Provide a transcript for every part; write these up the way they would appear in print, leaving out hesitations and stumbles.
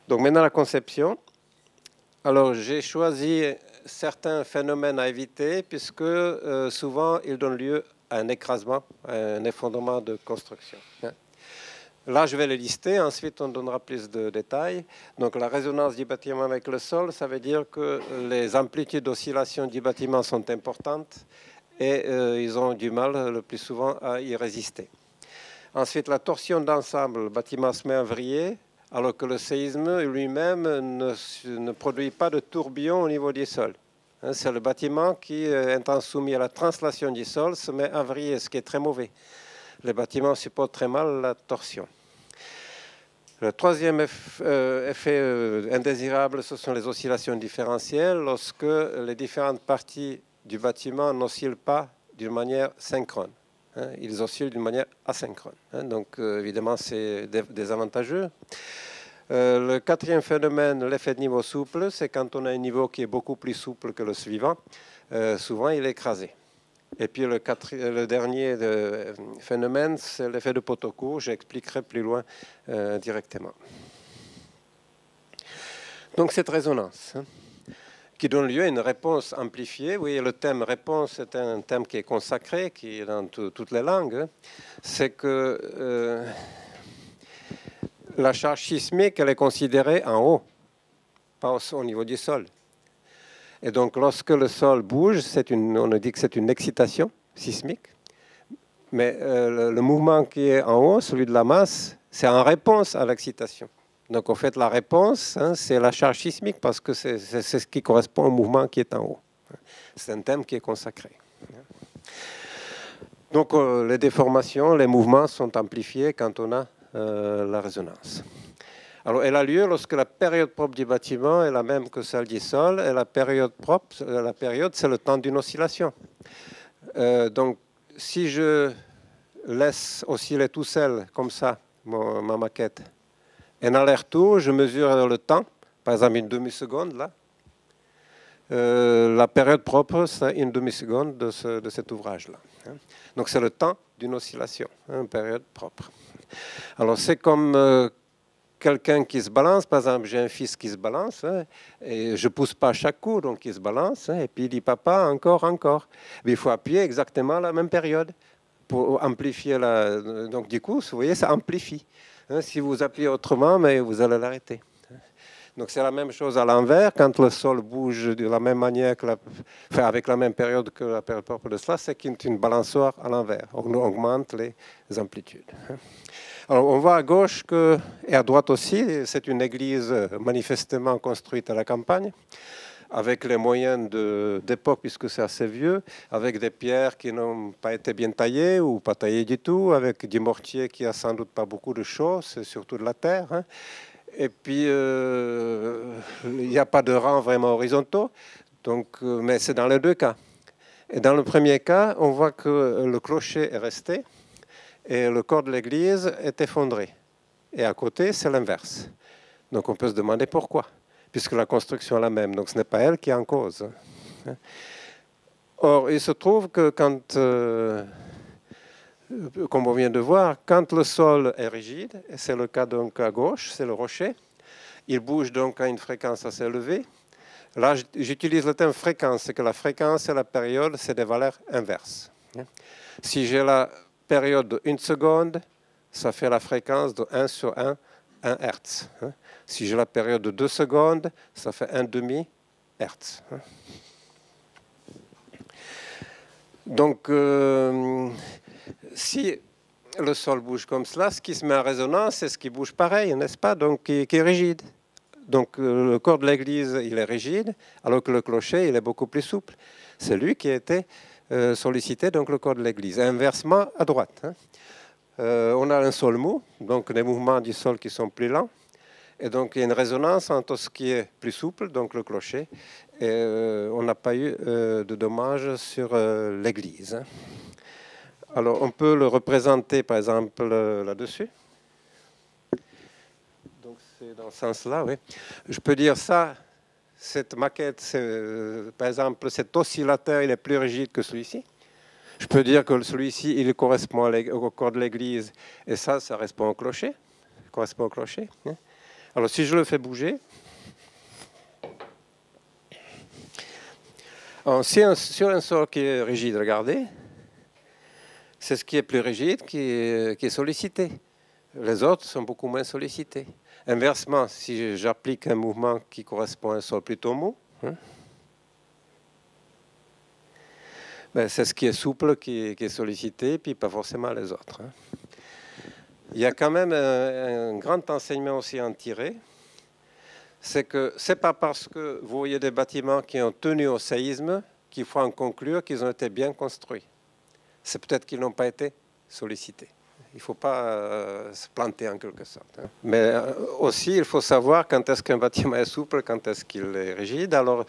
Donc maintenant la conception. Alors j'ai choisi certains phénomènes à éviter puisque souvent ils donnent lieu à un écrasement, à un effondrement de construction. Là, je vais les lister, ensuite on donnera plus de détails. Donc la résonance du bâtiment avec le sol, ça veut dire que les amplitudes d'oscillation du bâtiment sont importantes et ils ont du mal le plus souvent à y résister. Ensuite, la torsion d'ensemble, le bâtiment se met à vriller, alors que le séisme lui-même ne produit pas de tourbillon au niveau du sol. C'est le bâtiment qui, étant soumis à la translation du sol, se met à vriller, ce qui est très mauvais. Les bâtiments supportent très mal la torsion. Le troisième effet indésirable, ce sont les oscillations différentielles, lorsque les différentes parties du bâtiment n'oscillent pas d'une manière synchrone. Ils oscillent d'une manière asynchrone. Donc, évidemment, c'est désavantageux. Le quatrième phénomène, l'effet de niveau souple, c'est quand on a un niveau qui est beaucoup plus souple que le suivant, souvent il est écrasé. Et puis le dernier phénomène, c'est l'effet de poteau court. J'expliquerai plus loin directement. Donc cette résonance qui donne lieu à une réponse amplifiée. Vous voyez, le thème réponse est un thème qui est consacré, qui est dans toutes les langues. C'est que la charge sismique, elle est considérée en haut, pas au niveau du sol. Et donc, lorsque le sol bouge, on dit que c'est une excitation sismique. Mais le mouvement qui est en haut, celui de la masse, c'est en réponse à l'excitation. Donc, en fait, la réponse, c'est la charge sismique parce que c'est ce qui correspond au mouvement qui est en haut. C'est un thème qui est consacré. Donc, les déformations, les mouvements sont amplifiés quand on a la résonance. Alors, elle a lieu lorsque la période propre du bâtiment est la même que celle du sol, et la période propre, c'est le temps d'une oscillation. Donc, si je laisse osciller tout seul, comme ça, ma maquette, un aller-retour, je mesure le temps, par exemple une demi-seconde, là. La période propre, c'est une demi-seconde de cet ouvrage-là. Donc, c'est le temps d'une oscillation, une période propre. Alors, c'est comme quelqu'un qui se balance, par exemple, j'ai un fils qui se balance, et je ne pousse pas à chaque coup, donc il se balance, et puis il dit papa, encore. Mais il faut appuyer exactement à la même période pour amplifier la. Donc du coup, vous voyez, ça amplifie. Si vous appuyez autrement, mais vous allez l'arrêter. Donc c'est la même chose à l'envers, quand le sol bouge de la même manière, avec la même période que la période propre de cela, c'est qu'une balançoire à l'envers. On augmente les amplitudes. Alors, on voit à gauche et à droite aussi, c'est une église manifestement construite à la campagne, avec les moyens d'époque, puisque c'est assez vieux, avec des pierres qui n'ont pas été bien taillées ou pas taillées du tout, avec du mortier qui a sans doute pas beaucoup de choses, c'est surtout de la terre. Et puis, il n'y a pas de rangs vraiment horizontaux, donc, mais c'est dans les deux cas. Et dans le premier cas, on voit que le clocher est resté, et le corps de l'église est effondré. Et à côté, c'est l'inverse. Donc on peut se demander pourquoi, puisque la construction est la même. Donc ce n'est pas elle qui est en cause. Or, il se trouve que quand, comme on vient de voir, quand le sol est rigide, et c'est le cas donc à gauche, c'est le rocher, il bouge donc à une fréquence assez élevée. Là, j'utilise le terme fréquence, c'est que la fréquence et la période, c'est des valeurs inverses. Si j'ai la période de 1 seconde, ça fait la fréquence de 1 sur 1 Hertz. Si j'ai la période de 2 secondes, ça fait 1 demi Hertz. Donc, si le sol bouge comme cela, ce qui se met en résonance, c'est ce qui bouge pareil, n'est-ce pas? Donc, qui est rigide. Donc, le corps de l'église, il est rigide, alors que le clocher, il est beaucoup plus souple. C'est lui qui a été sollicité, donc le corps de l'église. Inversement, à droite. On a un sol mou, donc des mouvements du sol qui sont plus lents. Et donc, il y a une résonance entre ce qui est plus souple, donc le clocher, et on n'a pas eu de dommages sur l'église. Alors, on peut le représenter, par exemple, là-dessus. Donc, c'est dans ce sens-là, oui. Je peux dire ça, cette maquette, par exemple, cet oscillateur, il est plus rigide que celui-ci. Je peux dire que celui-ci, il correspond au corps de l'église, et ça correspond au clocher. Alors si je le fais bouger, alors, sur un sol qui est rigide, regardez, c'est ce qui est plus rigide qui est sollicité. Les autres sont beaucoup moins sollicités. Inversement, si j'applique un mouvement qui correspond à un sol plutôt mou, ben c'est ce qui est souple qui est sollicité, puis pas forcément les autres. Il y a quand même un grand enseignement aussi à en tirer. C'est que ce n'est pas parce que vous voyez des bâtiments qui ont tenu au séisme qu'il faut en conclure qu'ils ont été bien construits. C'est peut-être qu'ils n'ont pas été sollicités. Il ne faut pas se planter en quelque sorte. Mais aussi, il faut savoir quand est-ce qu'un bâtiment est souple, quand est-ce qu'il est rigide. Alors,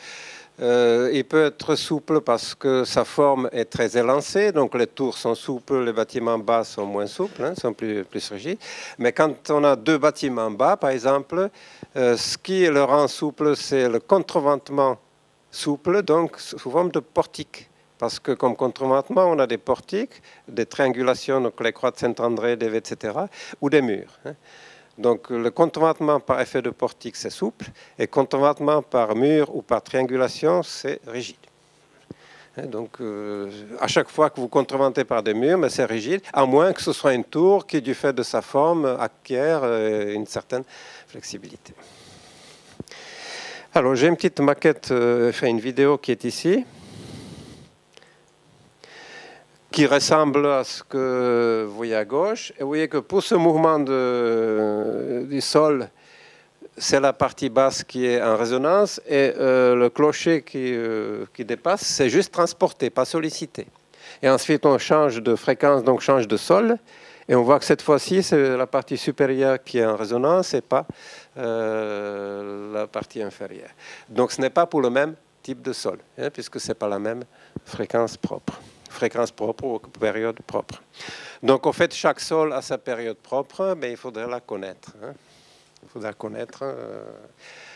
il peut être souple parce que sa forme est très élancée, donc les tours sont souples, les bâtiments bas sont moins souples, sont plus rigides. Mais quand on a deux bâtiments bas, par exemple, ce qui le rend souple, c'est le contreventement souple, donc sous forme de portique. Parce que comme contreventement, on a des portiques, des triangulations, donc les croix de Saint-André, des V, etc., ou des murs. Donc le contreventement par effet de portique, c'est souple, et contreventement par mur ou par triangulation, c'est rigide. Donc à chaque fois que vous contreventez par des murs, c'est rigide, à moins que ce soit une tour qui, du fait de sa forme, acquiert une certaine flexibilité. Alors j'ai une petite maquette, une vidéo qui est ici, qui ressemble à ce que vous voyez à gauche. Et vous voyez que pour ce mouvement du sol, c'est la partie basse qui est en résonance et le clocher qui dépasse, c'est juste transporté, pas sollicité. Et ensuite, on change de fréquence, donc change de sol. Et on voit que cette fois-ci, c'est la partie supérieure qui est en résonance et pas la partie inférieure. Donc ce n'est pas pour le même type de sol, puisque ce n'est pas la même fréquence propre ou période propre. Donc, en fait, chaque sol a sa période propre, mais il faudrait la connaître. Il faudra connaître.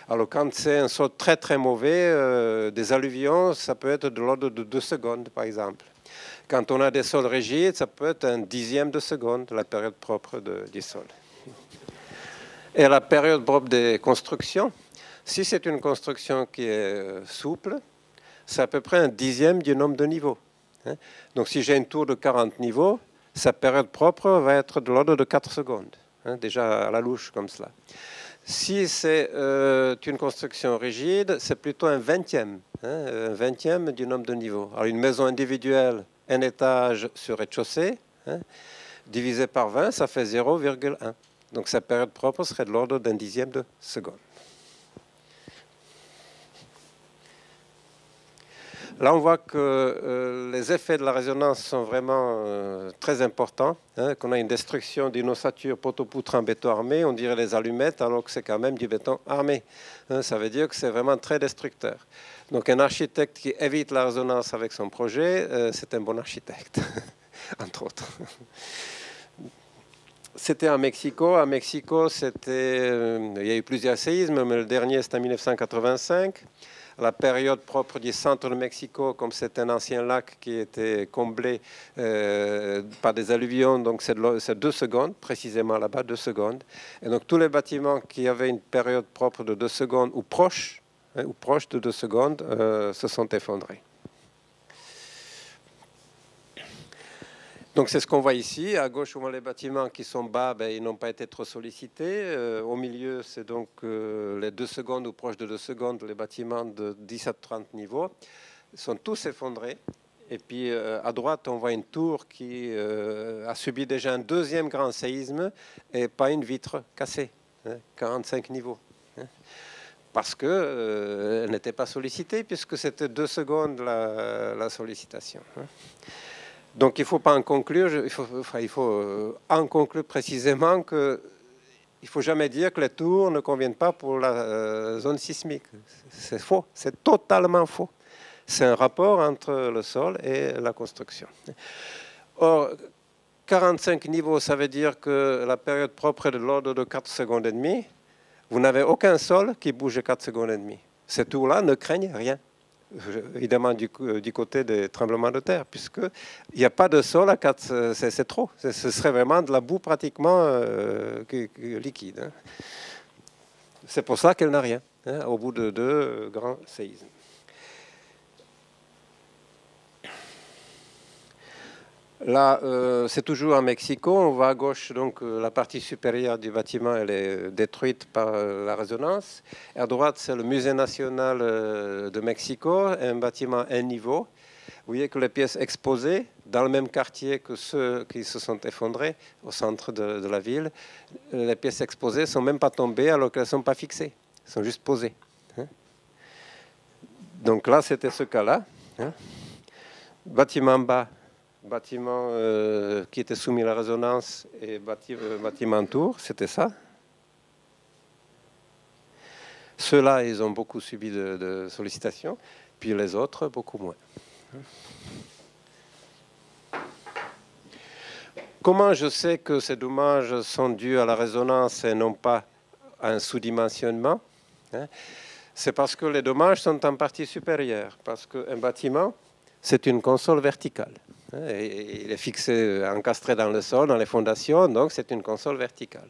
Alors, quand c'est un sol très, très mauvais, des alluvions, ça peut être de l'ordre de 2 secondes, par exemple. Quand on a des sols rigides, ça peut être un dixième de seconde, la période propre du sol. Et la période propre des constructions, si c'est une construction qui est souple, c'est à peu près un dixième du nombre de niveaux. Donc si j'ai une tour de 40 niveaux, sa période propre va être de l'ordre de 4 secondes, déjà à la louche comme cela. Si c'est une construction rigide, c'est plutôt un vingtième du nombre de niveaux. Alors une maison individuelle, un étage sur rez-de-chaussée, divisé par 20, ça fait 0,1. Donc sa période propre serait de l'ordre d'un dixième de seconde. Là, on voit que les effets de la résonance sont vraiment très importants, qu'on a une destruction d'une ossature poteau-poutre en béton armé, on dirait les allumettes, alors que c'est quand même du béton armé. Ça veut dire que c'est vraiment très destructeur. Donc un architecte qui évite la résonance avec son projet, c'est un bon architecte, entre autres. C'était à Mexico. À Mexico, il y a eu plusieurs séismes, mais le dernier, c'était en 1985. La période propre du centre de Mexico, comme c'est un ancien lac qui était comblé par des alluvions, donc c'est 2 secondes, précisément là-bas, 2 secondes. Et donc tous les bâtiments qui avaient une période propre de 2 secondes ou proche de 2 secondes se sont effondrés. Donc c'est ce qu'on voit ici. À gauche, on voit les bâtiments qui sont bas, ils n'ont pas été trop sollicités. Au milieu, c'est donc les 2 secondes ou proches de 2 secondes, les bâtiments de 10 à 30 niveaux sont tous effondrés. Et puis à droite, on voit une tour qui a subi déjà un deuxième grand séisme et pas une vitre cassée, 45 niveaux. Parce qu'elle n'était pas sollicitée, puisque c'était 2 secondes la sollicitation. Donc il ne faut pas en conclure, il faut en conclure précisément qu'il ne faut jamais dire que les tours ne conviennent pas pour la zone sismique. C'est faux, c'est totalement faux. C'est un rapport entre le sol et la construction. Or, 45 niveaux, ça veut dire que la période propre est de l'ordre de 4 secondes et demie. Vous n'avez aucun sol qui bouge 4 secondes et demie. Ces tours-là ne craignent rien. Évidemment du côté des tremblements de terre, puisqu'il n'y a pas de sol à 4, c'est trop. Ce serait vraiment de la boue pratiquement liquide. C'est pour ça qu'elle n'a rien, hein, au bout de 2 grands séismes. Là, c'est toujours à Mexico. On voit à gauche, donc la partie supérieure du bâtiment, elle est détruite par la résonance. Et à droite, c'est le Musée national de Mexico, un bâtiment à un niveau. Vous voyez que les pièces exposées, dans le même quartier que ceux qui se sont effondrés, au centre de la ville, les pièces exposées ne sont même pas tombées alors qu'elles ne sont pas fixées. Elles sont juste posées. Hein. Donc là, c'était ce cas-là. Hein. Bâtiment bas. Bâtiment qui était soumis à la résonance et bâtiment tour, c'était ça. Ceux-là, ils ont beaucoup subi de sollicitations, puis les autres, beaucoup moins. Comment je sais que ces dommages sont dus à la résonance et non pas à un sous-dimensionnement? C'est parce que les dommages sont en partie supérieure, parce qu'un bâtiment, c'est une console verticale. Et il est fixé, encastré dans le sol, dans les fondations, donc c'est une console verticale.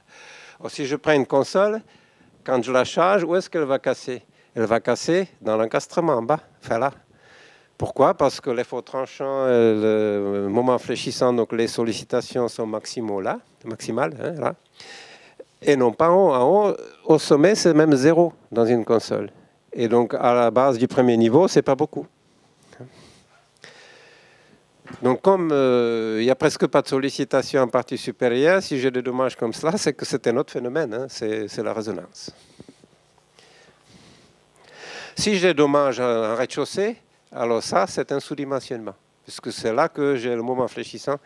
Alors, si je prends une console, quand je la charge, où est-ce qu'elle va casser? Elle va casser dans l'encastrement en bas, enfin là. Pourquoi? Parce que l'effort tranchant, le moment fléchissant, donc les sollicitations sont maximales, hein, là. Et non pas en haut. En haut, au sommet, c'est même 0 dans une console. Et donc à la base du premier niveau, c'est pas beaucoup. Donc, comme il n'y a presque pas de sollicitation en partie supérieure, si j'ai des dommages comme cela, c'est que c'est un autre phénomène, hein, c'est la résonance. Si j'ai des dommages en rez-de-chaussée, alors ça, c'est un sous-dimensionnement, puisque c'est là que j'ai le moment fléchissant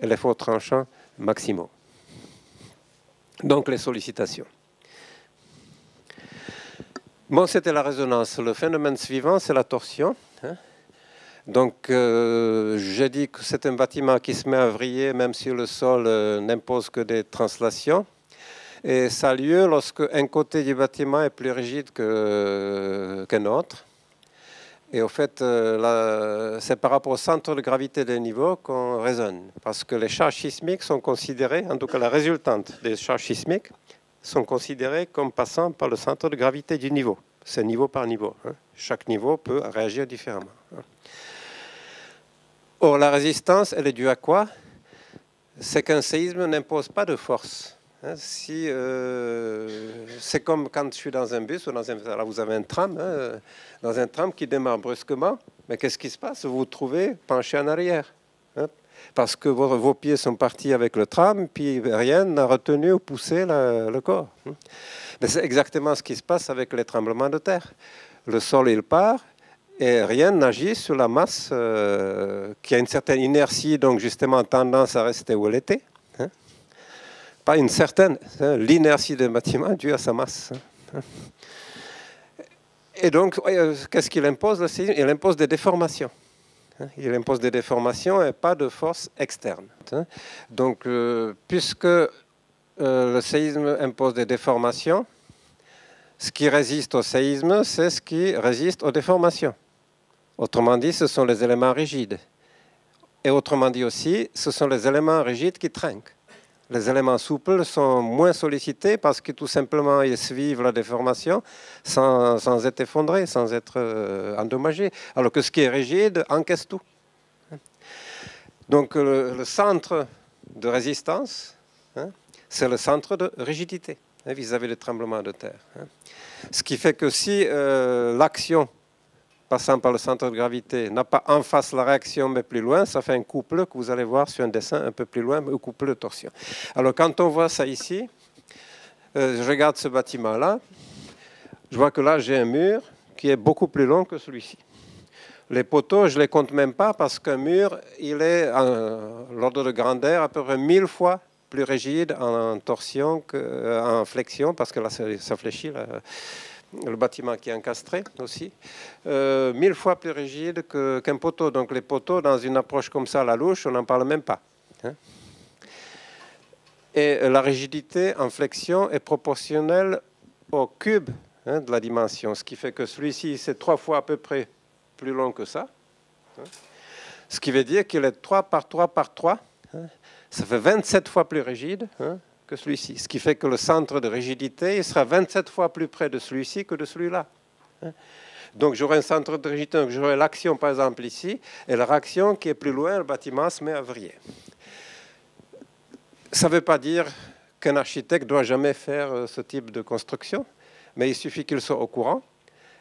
et l'effort tranchant maximum. Donc, les sollicitations. Bon, c'était la résonance. Le phénomène suivant, c'est la torsion. Hein. Donc, j'ai dit que c'est un bâtiment qui se met à vriller, même si le sol n'impose que des translations. Et ça a lieu lorsque un côté du bâtiment est plus rigide qu'un autre. Et au fait, c'est par rapport au centre de gravité des niveaux qu'on raisonne. Parce que les charges sismiques sont considérées, en tout cas la résultante des charges sismiques, sont considérées comme passant par le centre de gravité du niveau. C'est niveau par niveau. Hein. Chaque niveau peut réagir différemment. Hein. Or, la résistance, elle est due à quoi? C'est qu'un séisme n'impose pas de force. Hein, c'est comme quand je suis dans un bus ou dans un... Là, vous avez un tram, hein, dans un tram qui démarre brusquement. Mais qu'est-ce qui se passe? Vous vous trouvez penché en arrière. Hein, parce que vos pieds sont partis avec le tram, puis rien n'a retenu ou poussé le corps. Hein. Mais c'est exactement ce qui se passe avec les tremblements de terre. Le sol, il part. Et rien n'agit sur la masse qui a une certaine inertie, donc justement tendance à rester où elle était. Hein. Pas une certaine, hein, l'inertie d'un bâtiment due à sa masse. Hein. Et donc, qu'est-ce qu'il impose, le séisme? Il impose des déformations. Hein. Il impose des déformations et pas de force externe. Hein. Donc, puisque le séisme impose des déformations, ce qui résiste au séisme, c'est ce qui résiste aux déformations. Autrement dit, ce sont les éléments rigides. Et autrement dit aussi, ce sont les éléments rigides qui trinquent. Les éléments souples sont moins sollicités parce que tout simplement, ils suivent la déformation sans être effondrés, sans être endommagés. Alors que ce qui est rigide encaisse tout. Donc le centre de résistance, hein, c'est le centre de rigidité vis-à-vis des tremblements de terre. Hein. Ce qui fait que si l'action passant par le centre de gravité n'a pas en face la réaction mais plus loin, ça fait un couple que vous allez voir sur un dessin un peu plus loin, un couple de torsion. Alors quand on voit ça ici, je regarde ce bâtiment-là, je vois que là j'ai un mur qui est beaucoup plus long que celui-ci. Les poteaux, je ne les compte même pas parce qu'un mur, il est en l'ordre de grandeur à peu près 1000 fois plus rigide en torsion qu'en flexion, parce que là ça fléchit, là, le bâtiment qui est encastré aussi, 1000 fois plus rigide qu'un poteau. Donc les poteaux, dans une approche comme ça à la louche, on n'en parle même pas. Hein. Et la rigidité en flexion est proportionnelle au cube, hein, de la dimension, ce qui fait que celui-ci, c'est 3 fois à peu près plus long que ça. Hein. Ce qui veut dire qu'il est 3 par 3 par 3. Hein. Ça fait 27 fois plus rigide, hein, que celui-ci. Ce qui fait que le centre de rigidité il sera 27 fois plus près de celui-ci que de celui-là. Donc j'aurai un centre de rigidité, donc j'aurai l'action par exemple ici, et la réaction qui est plus loin, le bâtiment se met à vriller. Ça ne veut pas dire qu'un architecte ne doit jamais faire ce type de construction, mais il suffit qu'il soit au courant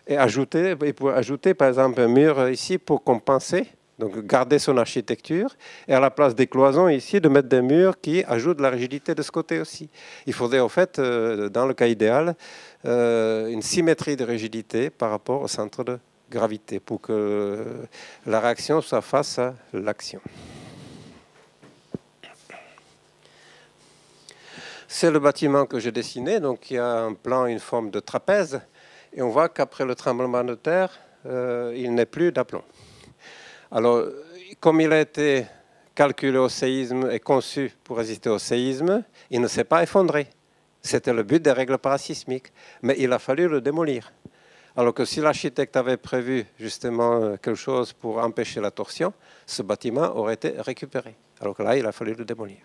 et il peut ajouter par exemple un mur ici pour compenser, donc garder son architecture, et à la place des cloisons ici, de mettre des murs qui ajoutent de la rigidité de ce côté aussi. Il faudrait en fait, dans le cas idéal, une symétrie de rigidité par rapport au centre de gravité pour que la réaction soit face à l'action. C'est le bâtiment que j'ai dessiné, donc il y a un plan, une forme de trapèze, et on voit qu'après le tremblement de terre, il n'est plus d'aplomb. Alors, comme il a été calculé au séisme et conçu pour résister au séisme, il ne s'est pas effondré. C'était le but des règles parasismiques, mais il a fallu le démolir. Alors que si l'architecte avait prévu justement quelque chose pour empêcher la torsion, ce bâtiment aurait été récupéré. Alors que là, il a fallu le démolir.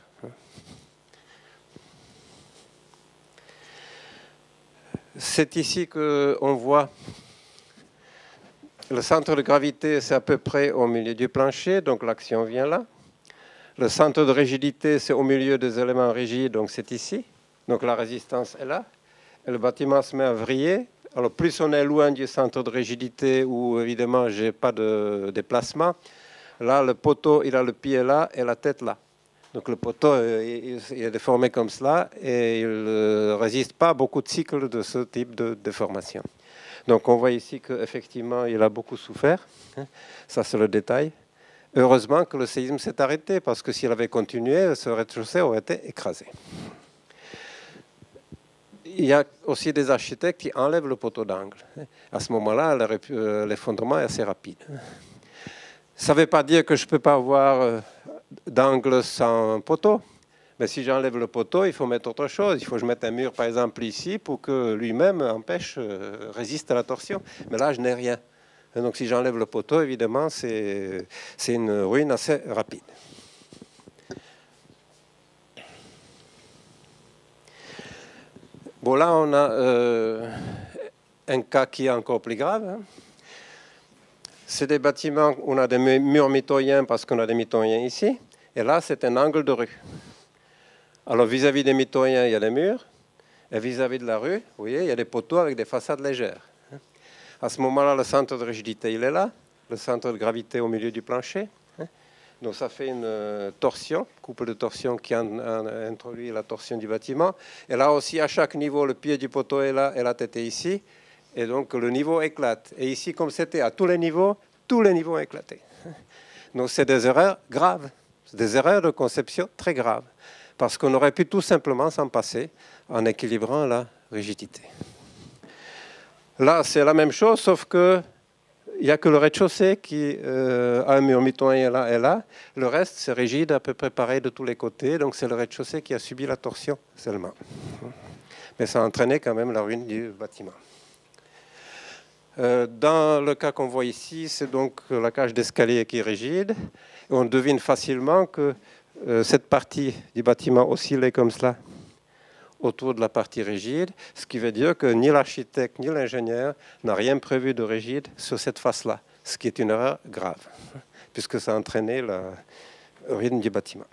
C'est ici qu'on voit le centre de gravité, c'est à peu près au milieu du plancher, donc l'action vient là. Le centre de rigidité, c'est au milieu des éléments rigides, donc c'est ici. Donc la résistance est là. Et le bâtiment se met à vriller. Alors plus on est loin du centre de rigidité, où évidemment je n'ai pas de déplacement, là le poteau, il a le pied là et la tête là. Donc le poteau il est déformé comme cela et il ne résiste pas à beaucoup de cycles de ce type de déformation. Donc on voit ici qu'effectivement il a beaucoup souffert. Ça c'est le détail. Heureusement que le séisme s'est arrêté parce que s'il avait continué, ce rez-de-chaussée aurait été écrasé. Il y a aussi des architectes qui enlèvent le poteau d'angle. À ce moment-là, l'effondrement est assez rapide. Ça ne veut pas dire que je ne peux pas avoir d'angle sans poteau. Mais si j'enlève le poteau, il faut mettre autre chose. Il faut que je mette un mur, par exemple, ici, pour que lui-même résiste à la torsion. Mais là, je n'ai rien. Et donc, si j'enlève le poteau, évidemment, c'est une ruine assez rapide. Bon, là, on a un cas qui est encore plus grave. C'est des bâtiments où on a des murs mitoyens parce qu'on a des mitoyens ici. Et là, c'est un angle de rue. Alors, vis-à-vis des mitoyens, il y a des murs. Et vis-à-vis de la rue, vous voyez, il y a des poteaux avec des façades légères. À ce moment-là, le centre de rigidité, il est là. Le centre de gravité au milieu du plancher. Donc, ça fait une torsion, couple de torsion qui introduit la torsion du bâtiment. Et là aussi, à chaque niveau, le pied du poteau est là et la tête est ici. Et donc, le niveau éclate. Et ici, comme c'était à tous les niveaux ont éclaté. Donc, c'est des erreurs graves. C'est des erreurs de conception très graves. Parce qu'on aurait pu tout simplement s'en passer en équilibrant la rigidité. Là, c'est la même chose, sauf qu'il n'y a que le rez-de-chaussée qui a un mur mitoyen là et là. Le reste, c'est rigide, à peu près pareil de tous les côtés. Donc, c'est le rez-de-chaussée qui a subi la torsion seulement. Mais ça a entraîné quand même la ruine du bâtiment. Dans le cas qu'on voit ici, c'est donc la cage d'escalier qui est rigide. Et on devine facilement que cette partie du bâtiment oscillait comme cela autour de la partie rigide, ce qui veut dire que ni l'architecte ni l'ingénieur n'a rien prévu de rigide sur cette face-là, ce qui est une erreur grave, puisque ça a entraîné la ruine du bâtiment.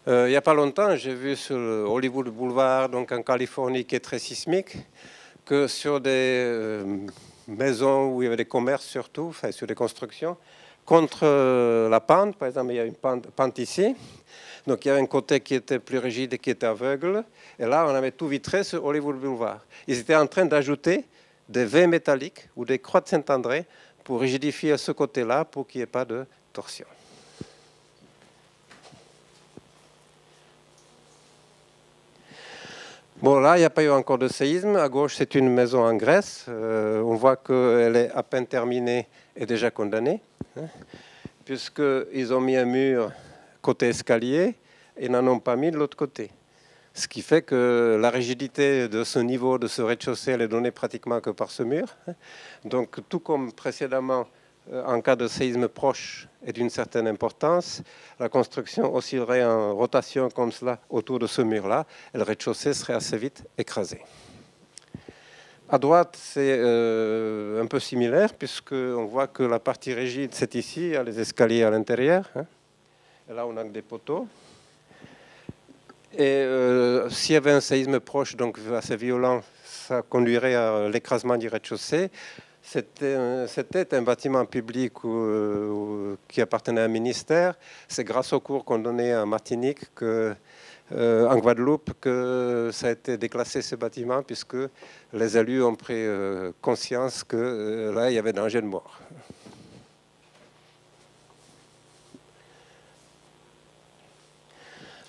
Il n'y a pas longtemps, j'ai vu sur le Hollywood Boulevard, donc en Californie, qui est très sismique, que sur des maisons où il y avait des commerces surtout, enfin sur des constructions, contre la pente, par exemple, il y a une pente ici, donc il y avait un côté qui était plus rigide et qui était aveugle, et là on avait tout vitré sur Hollywood Boulevard. Ils étaient en train d'ajouter des V métalliques ou des croix de Saint-André pour rigidifier ce côté-là pour qu'il n'y ait pas de torsion. Bon, là, il n'y a pas eu encore de séisme. À gauche, c'est une maison en Grèce. On voit qu'elle est à peine terminée et déjà condamnée, puisqu'ils ont mis un mur côté escalier et n'en ont pas mis de l'autre côté. Ce qui fait que la rigidité de ce niveau, de ce rez-de-chaussée, elle est donnée pratiquement que par ce mur. Donc, tout comme précédemment, en cas de séisme proche et d'une certaine importance, la construction oscillerait en rotation comme cela autour de ce mur-là, et le rez-de-chaussée serait assez vite écrasé. À droite, c'est un peu similaire, puisqu'on voit que la partie rigide, c'est ici, il y a les escaliers à l'intérieur. Hein. Et là, on a des poteaux. Et s'il y avait un séisme proche, donc assez violent, ça conduirait à l'écrasement du rez-de-chaussée. C'était un bâtiment public qui appartenait à un ministère. C'est grâce aux cours qu'on donnait en Martinique, en Guadeloupe, que ça a été déclassé, ce bâtiment, puisque les élus ont pris conscience que là, il y avait danger de mort.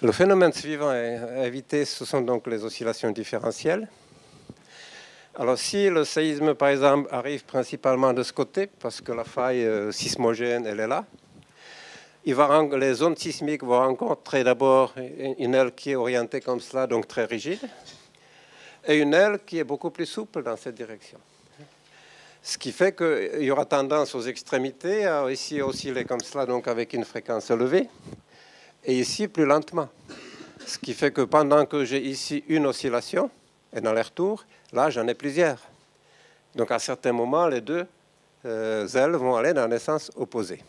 Le phénomène suivant à éviter, ce sont donc les oscillations différentielles. Alors, si le séisme, par exemple, arrive principalement de ce côté, parce que la faille sismogène, elle est là, les zones sismiques vont rencontrer d'abord une aile qui est orientée comme cela, donc très rigide, et une aile qui est beaucoup plus souple dans cette direction. Ce qui fait qu'il y aura tendance aux extrémités à ici osciller comme cela, donc avec une fréquence élevée, et ici plus lentement. Ce qui fait que pendant que j'ai ici une oscillation, et dans les retours, là j'en ai plusieurs. Donc à certains moments, les deux ailes vont aller dans les sens opposés.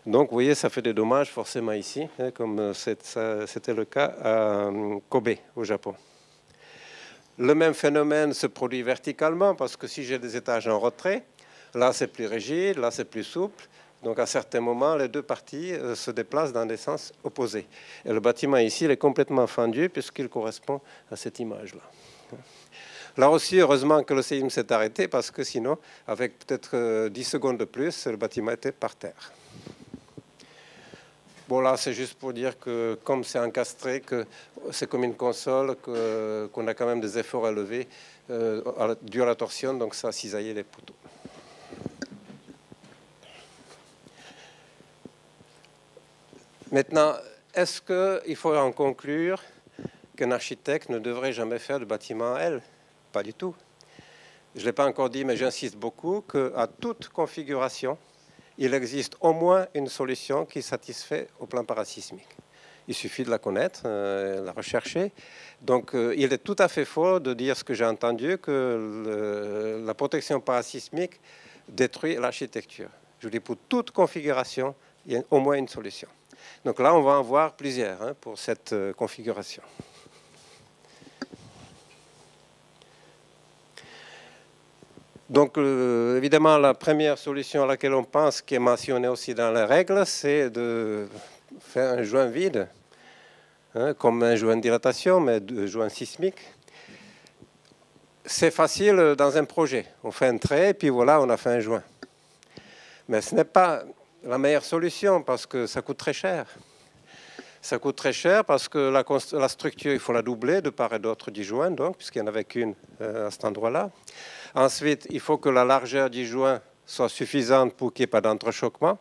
Donc vous voyez, ça fait des dommages forcément ici, comme c'était le cas à Kobe, au Japon. Le même phénomène se produit verticalement, parce que si j'ai des étages en retrait, là c'est plus rigide, là c'est plus souple. Donc à certains moments, les deux parties se déplacent dans des sens opposés. Et le bâtiment ici, il est complètement fendu puisqu'il correspond à cette image-là. Là aussi, heureusement que le séisme s'est arrêté, parce que sinon, avec peut-être 10 secondes de plus, le bâtiment était par terre. Bon, là, c'est juste pour dire que comme c'est encastré, que c'est comme une console, qu'on a quand même des efforts élevés dus à la torsion, donc ça a cisaillé les poteaux. Maintenant, est-ce qu'il faut en conclure qu'un architecte ne devrait jamais faire de bâtiment à L? Pas du tout. Je ne l'ai pas encore dit, mais j'insiste beaucoup qu'à toute configuration, il existe au moins une solution qui satisfait au plan parasismique. Il suffit de la connaître, la rechercher. Donc, il est tout à fait faux de dire ce que j'ai entendu, que la protection parasismique détruit l'architecture. Je dis pour toute configuration, il y a au moins une solution. Donc là, on va en voir plusieurs pour cette configuration. Donc, évidemment, la première solution à laquelle on pense, qui est mentionnée aussi dans les règles, c'est de faire un joint vide, comme un joint de dilatation, mais de joint sismique. C'est facile dans un projet. On fait un trait, et puis voilà, on a fait un joint. Mais ce n'est pas la meilleure solution, parce que ça coûte très cher. Ça coûte très cher parce que la structure, il faut la doubler de part et d'autre du joint, donc, puisqu'il n'y en avait qu'une à cet endroit-là. Ensuite, il faut que la largeur du joint soit suffisante pour qu'il n'y ait pas d'entrechoquement.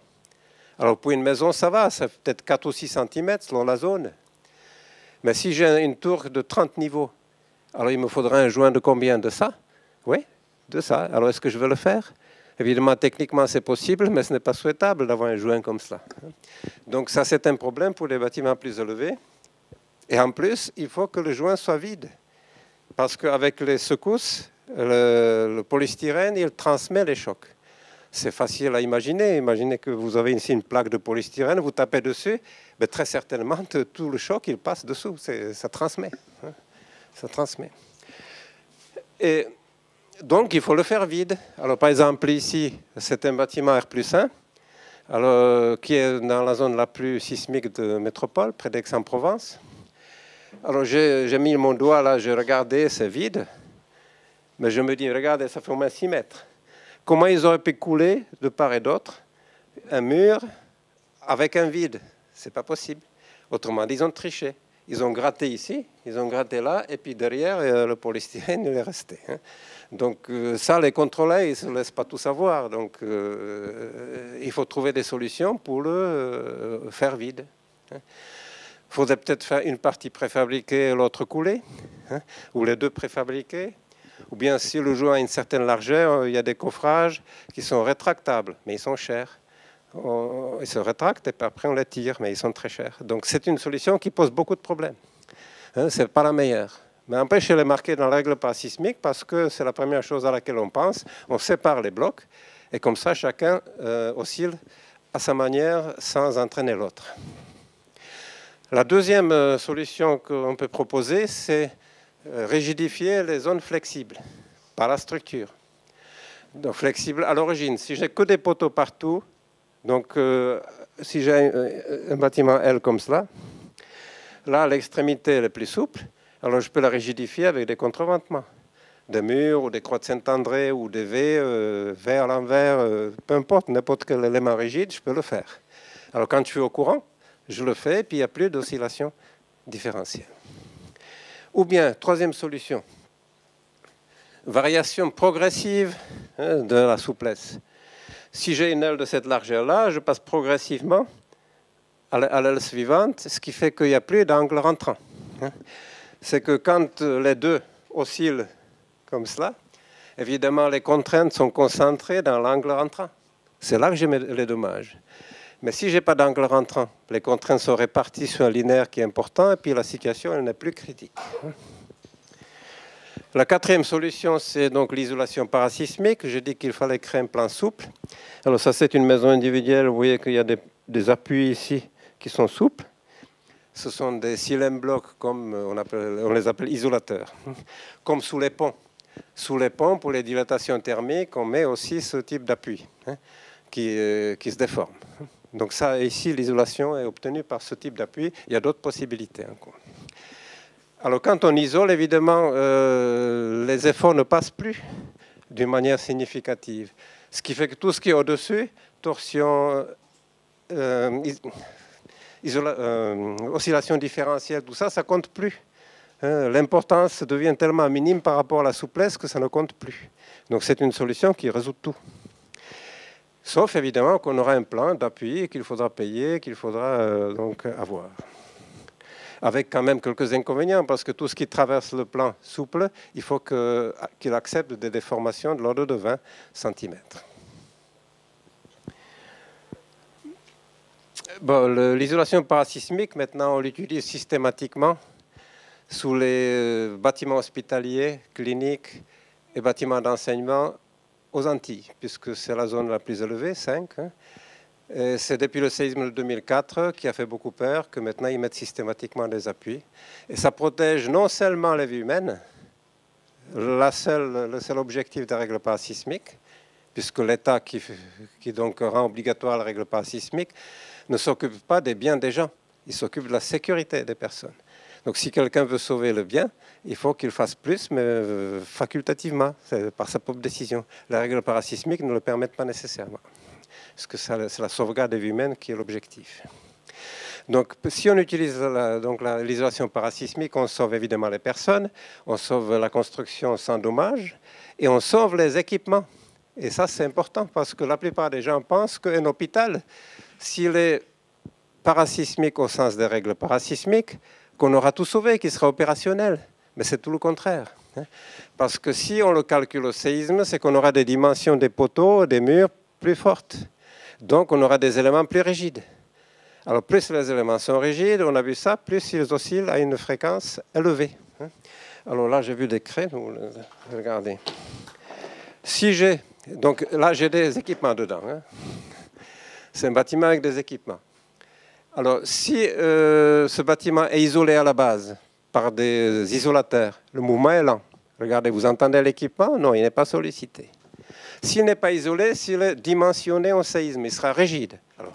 Alors, pour une maison, ça va, c'est peut-être 4 ou 6 cm selon la zone. Mais si j'ai une tour de 30 niveaux, alors il me faudra un joint de combien? De ça? Oui, de ça. Alors, est-ce que je vais le faire? Évidemment, techniquement, c'est possible, mais ce n'est pas souhaitable d'avoir un joint comme cela. Donc ça, c'est un problème pour les bâtiments plus élevés. Et en plus, il faut que le joint soit vide. Parce qu'avec les secousses, le polystyrène, il transmet les chocs. C'est facile à imaginer. Imaginez que vous avez ici une plaque de polystyrène, vous tapez dessus, mais très certainement, tout le choc, il passe dessous. Ça transmet. Ça transmet. Et donc, il faut le faire vide. Alors, par exemple, ici, c'est un bâtiment R+1, alors, qui est dans la zone la plus sismique de métropole, près d'Aix-en-Provence. Alors, j'ai mis mon doigt là, j'ai regardé, c'est vide. Mais je me dis, regardez, ça fait au moins 6 mètres. Comment ils auraient pu couler de part et d'autre un mur avec un vide? Ce n'est pas possible. Autrement dit, ils ont triché. Ils ont gratté ici, ils ont gratté là, et puis derrière, le polystyrène, il est resté. Donc ça, les contrôleurs, ils ne se laissent pas tout savoir. Donc il faut trouver des solutions pour le faire vide. Il faudrait peut-être faire une partie préfabriquée et l'autre coulée, ou les deux préfabriqués. Ou bien si le joint a une certaine largeur, il y a des coffrages qui sont rétractables, mais ils sont chers. Ils se rétractent et puis après on les tire, mais ils sont très chers. Donc c'est une solution qui pose beaucoup de problèmes. Hein, ce n'est pas la meilleure. Mais n'empêche, elle est marquée dans la règle parasismique parce que c'est la première chose à laquelle on pense. On sépare les blocs et comme ça, chacun oscille à sa manière sans entraîner l'autre. La deuxième solution qu'on peut proposer, c'est rigidifier les zones flexibles par la structure. Donc flexible à l'origine. Si j'ai que des poteaux partout, donc si j'ai un bâtiment L comme cela, là l'extrémité elle est plus souple, alors je peux la rigidifier avec des contreventements, des murs ou des croix de Saint-André ou des V à l'envers, peu importe, n'importe quel élément rigide, je peux le faire. Alors quand je suis au courant, je le fais et puis il n'y a plus d'oscillation différentielle. Ou bien, troisième solution, variation progressive de la souplesse. Si j'ai une aile de cette largeur-là, je passe progressivement à l'aile suivante, ce qui fait qu'il n'y a plus d'angle rentrant. C'est que quand les deux oscillent comme cela, évidemment, les contraintes sont concentrées dans l'angle rentrant. C'est là que j'ai les dommages. Mais si je n'ai pas d'angle rentrant, les contraintes sont réparties sur un linéaire qui est important et puis la situation n'est plus critique. La quatrième solution, c'est donc l'isolation parasismique. Je dis qu'il fallait créer un plan souple. Alors ça, c'est une maison individuelle. Vous voyez qu'il y a des appuis ici qui sont souples. Ce sont des silem blocs, comme on les appelle isolateurs, comme sous les ponts. Sous les ponts, pour les dilatations thermiques, on met aussi ce type d'appui qui se déforme. Donc ça, ici, l'isolation est obtenue par ce type d'appui. Il y a d'autres possibilités encore. Alors quand on isole, évidemment, les efforts ne passent plus d'une manière significative. Ce qui fait que tout ce qui est au-dessus, torsion, oscillation différentielle, tout ça, ça ne compte plus. L'importance devient tellement minime par rapport à la souplesse que ça ne compte plus. Donc c'est une solution qui résout tout. Sauf évidemment qu'on aura un plan d'appui qu'il faudra payer, qu'il faudra donc avoir. Avec quand même quelques inconvénients, parce que tout ce qui traverse le plan souple, il faut qu'il accepte des déformations de l'ordre de 20 cm. Bon, l'isolation parasismique, maintenant, on l'utilise systématiquement sous les bâtiments hospitaliers, cliniques et bâtiments d'enseignement aux Antilles, puisque c'est la zone la plus élevée, 5. C'est depuis le séisme de 2004 qui a fait beaucoup peur que maintenant ils mettent systématiquement des appuis. Et ça protège non seulement les vies humaines, le seul objectif des règles parasismiques, puisque l'État qui donc rend obligatoire la règle parasismique ne s'occupe pas des biens des gens, il s'occupe de la sécurité des personnes. Donc si quelqu'un veut sauver le bien, il faut qu'il fasse plus, mais facultativement, par sa propre décision. Les règles parasismiques ne le permettent pas nécessairement. Parce que c'est la sauvegarde des vies humaines qui est l'objectif. Donc, si on utilise l'isolation parasismique, on sauve évidemment les personnes, on sauve la construction sans dommage, et on sauve les équipements. Et ça, c'est important, parce que la plupart des gens pensent qu'un hôpital, s'il est parasismique au sens des règles parasismiques, qu'on aura tout sauvé, qu'il sera opérationnel. Mais c'est tout le contraire. Parce que si on le calcule au séisme, c'est qu'on aura des dimensions des poteaux, des murs plus fortes. Donc, on aura des éléments plus rigides. Alors, plus les éléments sont rigides, on a vu ça, plus ils oscillent à une fréquence élevée. Alors là, j'ai vu des craies, regardez. Si j'ai, donc là, j'ai des équipements dedans. C'est un bâtiment avec des équipements. Alors, si ce bâtiment est isolé à la base par des isolateurs, le mouvement est lent. Regardez, vous entendez l'équipement? Non, il n'est pas sollicité. S'il n'est pas isolé, s'il est dimensionné au séisme, il sera rigide. Alors,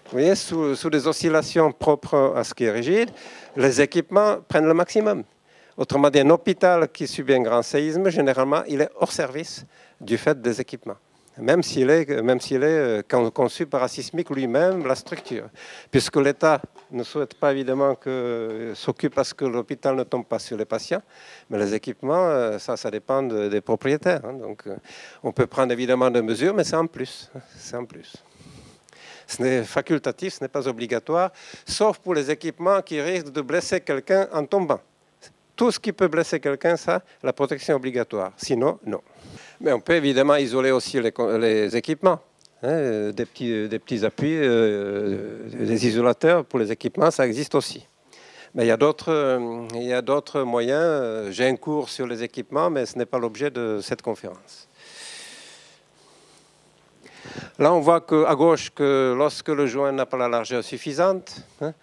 vous voyez, sous des oscillations propres à ce qui est rigide, les équipements prennent le maximum. Autrement dit, un hôpital qui subit un grand séisme, généralement, il est hors service du fait des équipements. Même s'il est conçu parasismique lui-même, la structure. Puisque l'État ne souhaite pas évidemment s'occupe à ce que l'hôpital ne tombe pas sur les patients, mais les équipements, ça dépend des propriétaires. Donc, on peut prendre évidemment des mesures, mais c'est en plus. C'est en plus. Ce n'est facultatif, ce n'est pas obligatoire, sauf pour les équipements qui risquent de blesser quelqu'un en tombant. tout ce qui peut blesser quelqu'un, ça, la protection est obligatoire. Sinon, non. Mais on peut évidemment isoler aussi les équipements. Hein, des petits appuis, des isolateurs pour les équipements, ça existe aussi. Mais il y a d'autres moyens. J'ai un cours sur les équipements, mais ce n'est pas l'objet de cette conférence. Là, on voit qu'à gauche, que lorsque le joint n'a pas la largeur suffisante, hein,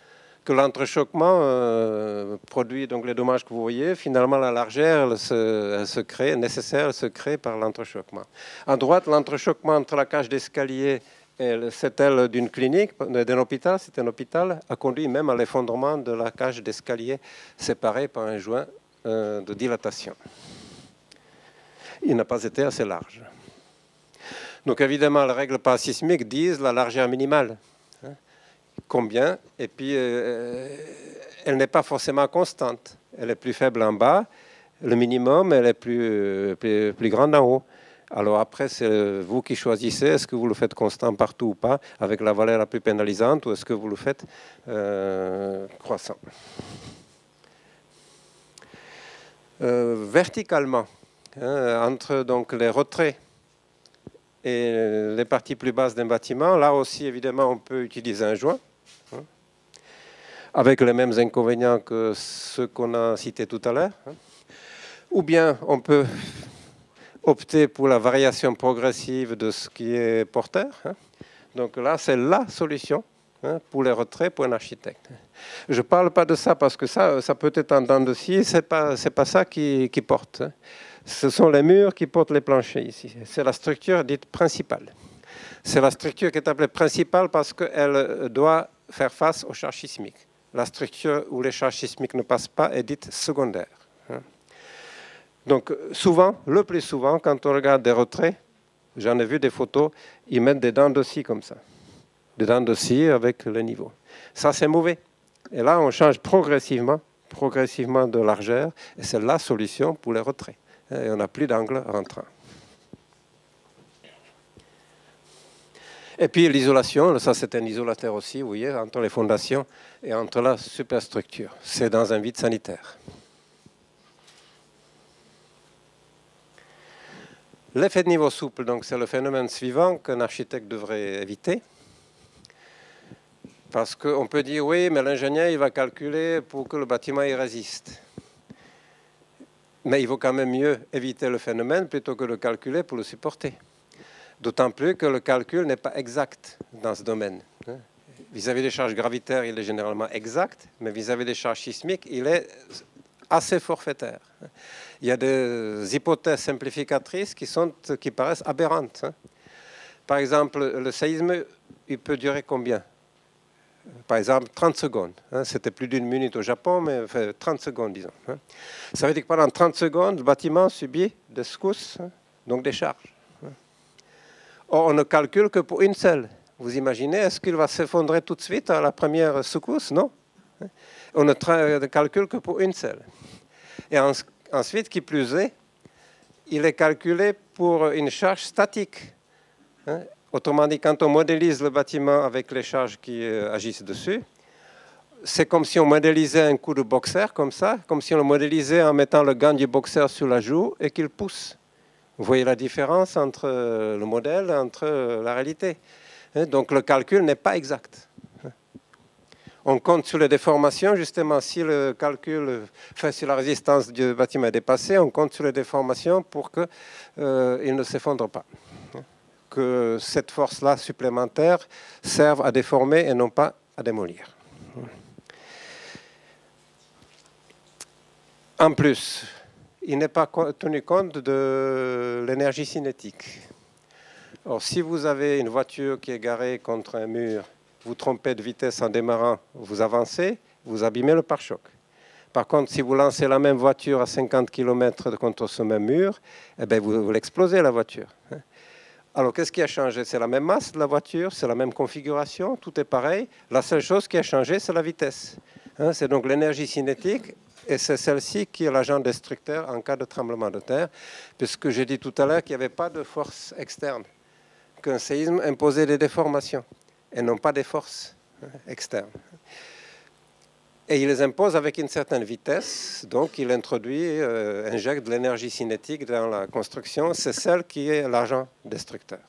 que l'entrechoquement produit donc les dommages que vous voyez. Finalement, la largeur elle se crée, nécessaire, elle se crée par l'entrechoquement. À droite, l'entrechoquement entre la cage d'escalier et cette aile d'une clinique, d'un hôpital, c'est un hôpital, a conduit même à l'effondrement de la cage d'escalier séparée par un joint de dilatation. Il n'a pas été assez large. Donc évidemment, les règles parasismiques disent la largeur minimale. Hein, combien? Et puis, elle n'est pas forcément constante. Elle est plus faible en bas. Le minimum, elle est plus grande en haut. Alors après, c'est vous qui choisissez. Est-ce que vous le faites constant partout ou pas, avec la valeur la plus pénalisante, ou est-ce que vous le faites croissant? Verticalement, hein, entre donc, les retraits et les parties plus basses d'un bâtiment, là aussi, évidemment, on peut utiliser un joint, hein, avec les mêmes inconvénients que ceux qu'on a cités tout à l'heure. Hein. Ou bien, on peut opter pour la variation progressive de ce qui est porteur. Hein. Donc là, c'est la solution, hein, pour les retraits, pour un architecte. Je ne parle pas de ça parce que ça peut être en dents de scie, ce n'est pas ça qui porte. Hein. Ce sont les murs qui portent les planchers ici. C'est la structure dite principale. C'est la structure qui est appelée principale parce qu'elle doit faire face aux charges sismiques. La structure où les charges sismiques ne passent pas est dite secondaire. Donc souvent, le plus souvent, quand on regarde des retraits, j'en ai vu des photos, ils mettent des dents de scie comme ça. Des dents de scie avec le niveau. Ça, c'est mauvais. Et là, on change progressivement de largeur. Et c'est la solution pour les retraits. Et on n'a plus d'angle rentrant. Et puis l'isolation, ça c'est un isolateur aussi, vous voyez, entre les fondations et entre la superstructure. C'est dans un vide sanitaire. L'effet de niveau souple, donc c'est le phénomène suivant qu'un architecte devrait éviter. Parce qu'on peut dire, oui, mais l'ingénieur, il va calculer pour que le bâtiment y résiste. Mais il vaut quand même mieux éviter le phénomène plutôt que de le calculer pour le supporter. D'autant plus que le calcul n'est pas exact dans ce domaine. Vis-à-vis des charges gravitaires, il est généralement exact, mais vis-à-vis des charges sismiques, il est assez forfaitaire. Il y a des hypothèses simplificatrices qui paraissent aberrantes. Par exemple, le séisme, il peut durer combien? Par exemple, 30 secondes. C'était plus d'une minute au Japon, mais enfin, 30 secondes, disons. Ça veut dire que pendant 30 secondes, le bâtiment subit des secousses, donc des charges. Or, on ne calcule que pour une seule. Vous imaginez, est-ce qu'il va s'effondrer tout de suite à la première secousse? Non. On ne calcule que pour une seule. Et ensuite, qui plus est, il est calculé pour une charge statique. Autrement dit, quand on modélise le bâtiment avec les charges qui agissent dessus, c'est comme si on modélisait un coup de boxeur, comme ça, comme si on le modélisait en mettant le gant du boxeur sur la joue et qu'il pousse. Vous voyez la différence entre le modèle et entre la réalité. Donc le calcul n'est pas exact. On compte sur les déformations, justement, si le calcul fait sur la résistance du bâtiment est dépassée, on compte sur les déformations pour qu'il ne s'effondre pas. Que cette force-là supplémentaire serve à déformer et non pas à démolir. En plus, il n'est pas tenu compte de l'énergie cinétique. Alors, si vous avez une voiture qui est garée contre un mur, vous trompez de vitesse en démarrant, vous avancez, vous abîmez le pare-choc. Par contre, si vous lancez la même voiture à 50 km contre ce même mur, eh bien, vous l'explosez, la voiture. Alors, qu'est-ce qui a changé? C'est la même masse de la voiture, c'est la même configuration, tout est pareil. La seule chose qui a changé, c'est la vitesse. C'est donc l'énergie cinétique, et c'est celle-ci qui est l'agent destructeur en cas de tremblement de terre, puisque j'ai dit tout à l'heure qu'il n'y avait pas de force externe, qu'un séisme imposait des déformations, et non pas des forces externes. Et il les impose avec une certaine vitesse, donc il injecte de l'énergie cinétique dans la construction, c'est celle qui est l'agent destructeur,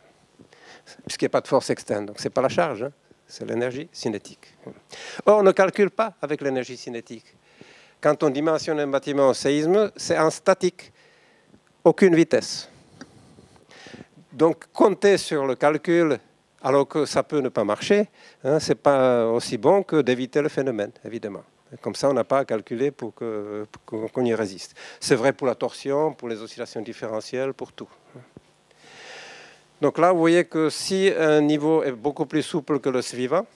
puisqu'il n'y a pas de force externe, donc ce n'est pas la charge, hein, c'est l'énergie cinétique. Or, on ne calcule pas avec l'énergie cinétique. Quand on dimensionne un bâtiment au séisme, c'est en statique, aucune vitesse. Donc, compter sur le calcul, alors que ça peut ne pas marcher, hein, ce n'est pas aussi bon que d'éviter le phénomène, évidemment. Comme ça, on n'a pas à calculer pour qu'on y résiste. C'est vrai pour la torsion, pour les oscillations différentielles, pour tout. Donc là, vous voyez que si un niveau est beaucoup plus souple que le suivant,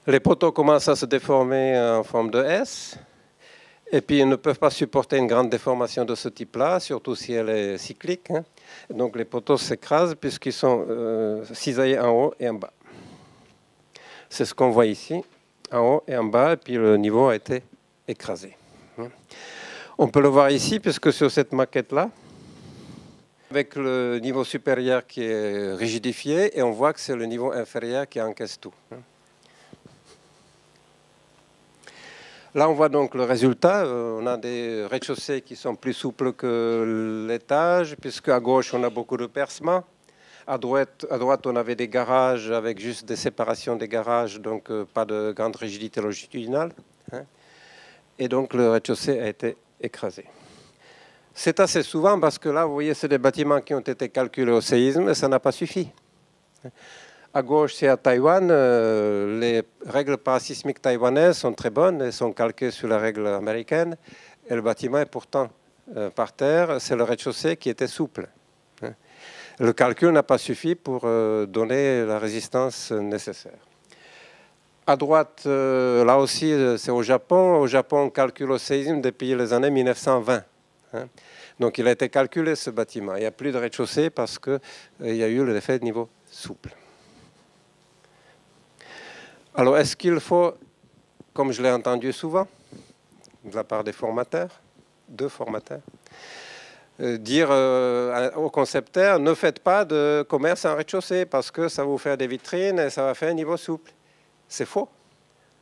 les poteaux commencent à se déformer en forme de S, et puis ils ne peuvent pas supporter une grande déformation de ce type-là, surtout si elle est cyclique, hein. Donc les poteaux s'écrasent puisqu'ils sont cisaillés en haut et en bas. C'est ce qu'on voit ici, en haut et en bas, et puis le niveau a été écrasé. On peut le voir ici, puisque sur cette maquette-là, avec le niveau supérieur qui est rigidifié, et on voit que c'est le niveau inférieur qui encaisse tout. Là, on voit donc le résultat. On a des rez-de-chaussée qui sont plus souples que l'étage, puisque à gauche, on a beaucoup de percements. À droite, on avait des garages avec juste des séparations des garages, donc pas de grande rigidité longitudinale. Hein. Et donc, le rez-de-chaussée a été écrasé. C'est assez souvent parce que là, vous voyez, c'est des bâtiments qui ont été calculés au séisme et ça n'a pas suffi. À gauche, c'est à Taïwan. Les règles parasismiques taïwanaises sont très bonnes et sont calquées sur la règle américaine. Et le bâtiment est pourtant par terre. C'est le rez-de-chaussée qui était souple. Le calcul n'a pas suffi pour donner la résistance nécessaire. À droite, là aussi, c'est au Japon. Au Japon, on calcule au séisme depuis les années 1920. Donc, il a été calculé, ce bâtiment. Il n'y a plus de rez-de-chaussée parce qu'il y a eu l'effet de niveau souple. Alors, est-ce qu'il faut, comme je l'ai entendu souvent, de la part des formateurs, dire aux concepteurs, ne faites pas de commerce en rez-de-chaussée parce que ça va vous faire des vitrines et ça va faire un niveau souple. C'est faux.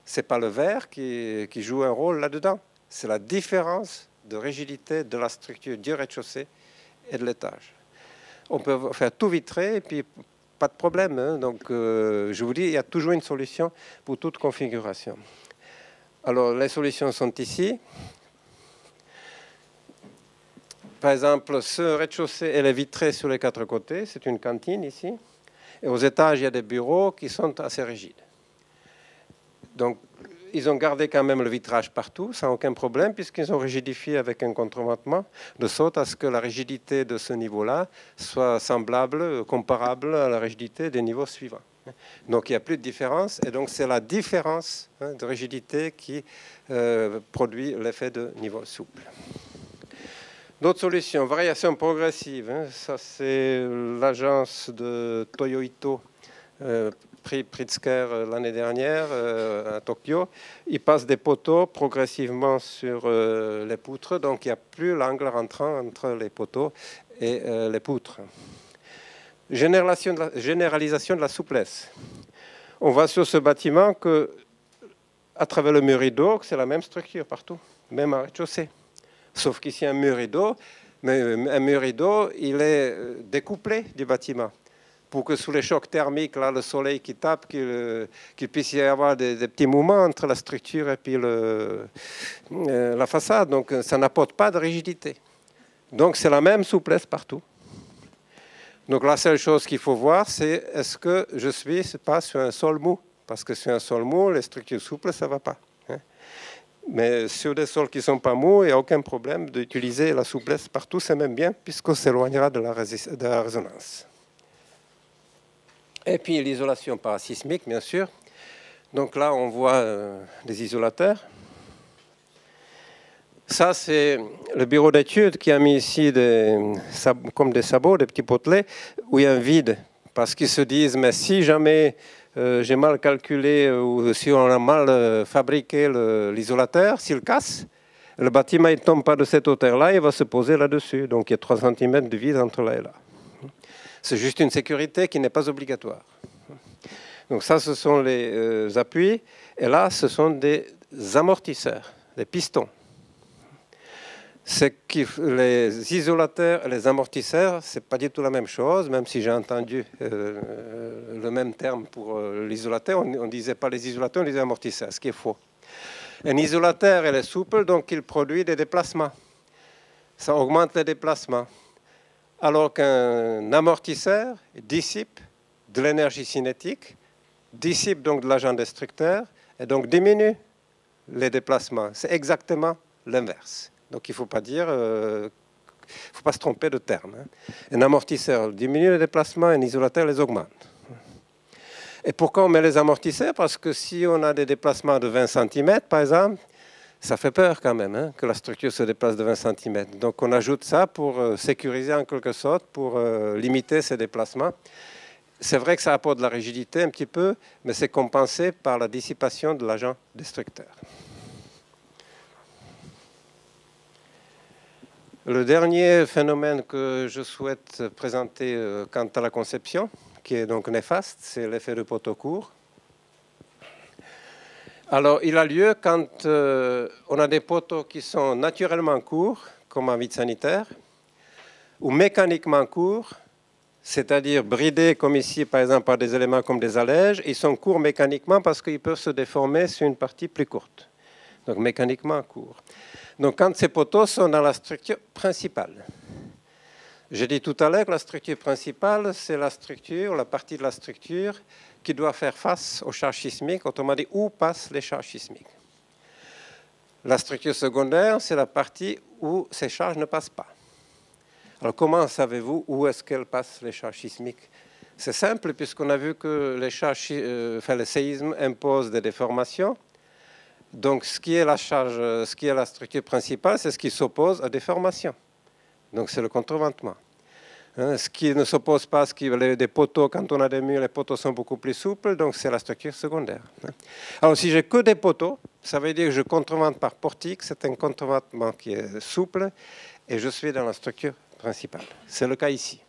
Ce n'est pas le verre qui joue un rôle là-dedans. C'est la différence de rigidité de la structure du rez-de-chaussée et de l'étage. On peut faire tout vitré et puis pas de problème. Hein. Donc, je vous dis, il y a toujours une solution pour toute configuration. Alors, les solutions sont ici. Par exemple, ce rez-de-chaussée, elle est vitrée sur les 4 côtés. C'est une cantine ici. Et aux étages, il y a des bureaux qui sont assez rigides. Donc, ils ont gardé quand même le vitrage partout, sans aucun problème, puisqu'ils ont rigidifié avec un contreventement, de sorte à ce que la rigidité de ce niveau-là soit semblable, comparable à la rigidité des niveaux suivants. Donc, il n'y a plus de différence. Et donc, c'est la différence de rigidité qui produit l'effet de niveau souple. D'autres solutions, variation progressive. Hein, ça, c'est l'agence de Toyo Ito, prix Pritzker l'année dernière à Tokyo. Ils passent des poteaux progressivement sur les poutres, donc il n'y a plus l'angle rentrant entre les poteaux et les poutres. Généralisation de la souplesse. On voit sur ce bâtiment que, à travers le mur rideau, c'est la même structure partout, même en rez-de-chaussée. Sauf qu'ici, un mur rideau, il est découplé du bâtiment pour que sous les chocs thermiques, là, le soleil qui tape, qu'il puisse y avoir des petits mouvements entre la structure et puis la façade. Donc, ça n'apporte pas de rigidité. Donc, c'est la même souplesse partout. Donc, la seule chose qu'il faut voir, c'est est-ce que je suis pas sur un sol mou? Parce que sur un sol mou, les structures souples, ça ne va pas. Mais sur des sols qui ne sont pas mous, il n'y a aucun problème d'utiliser la souplesse partout, c'est même bien, puisqu'on s'éloignera de la résonance. Et puis l'isolation parasismique, bien sûr. Donc là, on voit des isolateurs. Ça, c'est le bureau d'études qui a mis ici comme des sabots, des petits potelets, où il y a un vide. Parce qu'ils se disent, mais si jamais j'ai mal calculé ou si on a mal fabriqué l'isolateur, s'il casse, le bâtiment ne tombe pas de cette hauteur-là, il va se poser là-dessus. Donc il y a 3 cm de vide entre là et là. C'est juste une sécurité qui n'est pas obligatoire. Donc ça, ce sont les appuis. Et là, ce sont des amortisseurs, des pistons. Les isolateurs et les amortisseurs, ce n'est pas du tout la même chose, même si j'ai entendu le même terme pour l'isolateur. On ne disait pas les isolateurs, on disait amortisseurs, ce qui est faux. Un isolateur, il est souple, donc il produit des déplacements. Ça augmente les déplacements. Alors qu'un amortisseur dissipe de l'énergie cinétique, dissipe donc de l'agent destructeur, et donc diminue les déplacements. C'est exactement l'inverse. Donc il ne faut pas dire, faut pas se tromper de terme. Un amortisseur diminue les déplacements, un isolateur les augmente. Et pourquoi on met les amortisseurs? Parce que si on a des déplacements de 20 cm, par exemple, ça fait peur quand même, que la structure se déplace de 20 cm. Donc on ajoute ça pour sécuriser en quelque sorte, pour limiter ces déplacements. C'est vrai que ça apporte de la rigidité un petit peu, mais c'est compensé par la dissipation de l'agent destructeur. Le dernier phénomène que je souhaite présenter quant à la conception, qui est donc néfaste, c'est l'effet de poteau court. Alors, il a lieu quand on a des poteaux qui sont naturellement courts, comme en vide sanitaire, ou mécaniquement courts, c'est-à-dire bridés, comme ici, par exemple, par des éléments comme des allèges. Ils sont courts mécaniquement parce qu'ils peuvent se déformer sur une partie plus courte. Donc, mécaniquement courts. Donc, quand ces poteaux sont dans la structure principale. J'ai dit tout à l'heure que la structure principale, c'est la structure, la partie de la structure qui doit faire face aux charges sismiques, autrement dit, où passent les charges sismiques. La structure secondaire, c'est la partie où ces charges ne passent pas. Alors, comment savez-vous où est-ce qu'elles passent, les charges sismiques? C'est simple, puisqu'on a vu que les séismes imposent des déformations. Donc, ce qui est la structure principale, c'est ce qui s'oppose à déformation. Donc, c'est le contreventement. Ce qui ne s'oppose pas, des poteaux, quand on a des murs, les poteaux sont beaucoup plus souples, donc c'est la structure secondaire. Alors, si j'ai que des poteaux, ça veut dire que je contrevente par portique, c'est un contreventement qui est souple, et je suis dans la structure principale. C'est le cas ici.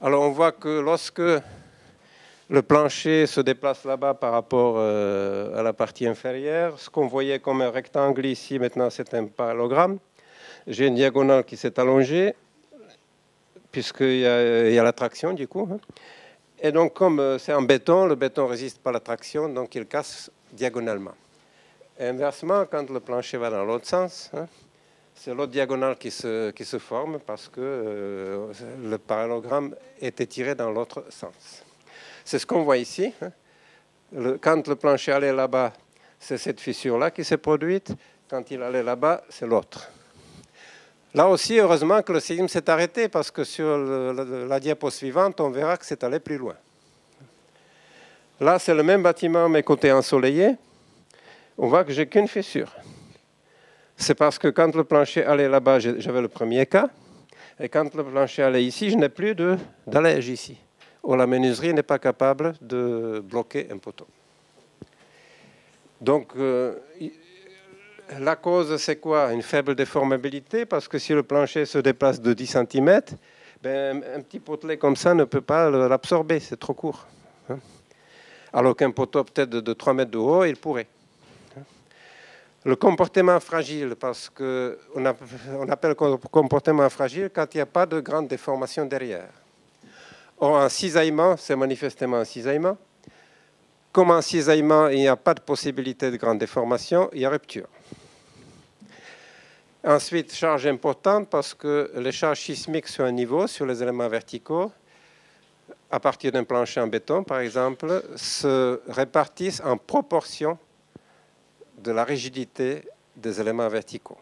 Alors, on voit que lorsque le plancher se déplace là-bas par rapport à la partie inférieure, ce qu'on voyait comme un rectangle ici, maintenant c'est un parallélogramme. J'ai une diagonale qui s'est allongée, puisqu'il y a la traction du coup. Et donc, comme c'est en béton, le béton ne résiste pas à la traction, donc il casse diagonalement. Et inversement, quand le plancher va dans l'autre sens, c'est l'autre diagonale qui se forme parce que le parallélogramme était tiré dans l'autre sens. C'est ce qu'on voit ici. Quand le plancher allait là-bas, c'est cette fissure-là qui s'est produite. Quand il allait là-bas, c'est l'autre. Là aussi, heureusement que le séisme s'est arrêté parce que sur la diapo suivante, on verra que c'est allé plus loin. Là, c'est le même bâtiment, mais côté ensoleillé. On voit que j'ai qu'une fissure. C'est parce que quand le plancher allait là-bas, j'avais le premier cas. Et quand le plancher allait ici, je n'ai plus d'allège ici. Ou la menuiserie n'est pas capable de bloquer un poteau. Donc, la cause, c'est quoi? Une faible déformabilité, parce que si le plancher se déplace de 10 cm, ben, un petit potelet comme ça ne peut pas l'absorber, c'est trop court. Alors qu'un poteau peut-être de 3 mètres de haut, il pourrait. Le comportement fragile, parce qu'on appelle comportement fragile quand il n'y a pas de grande déformation derrière. Or, en cisaillement, c'est manifestement un cisaillement. Comme en cisaillement, il n'y a pas de possibilité de grande déformation, il y a rupture. Ensuite, charge importante parce que les charges sismiques sur un niveau, sur les éléments verticaux, à partir d'un plancher en béton, par exemple, se répartissent en proportion de la rigidité des éléments verticaux.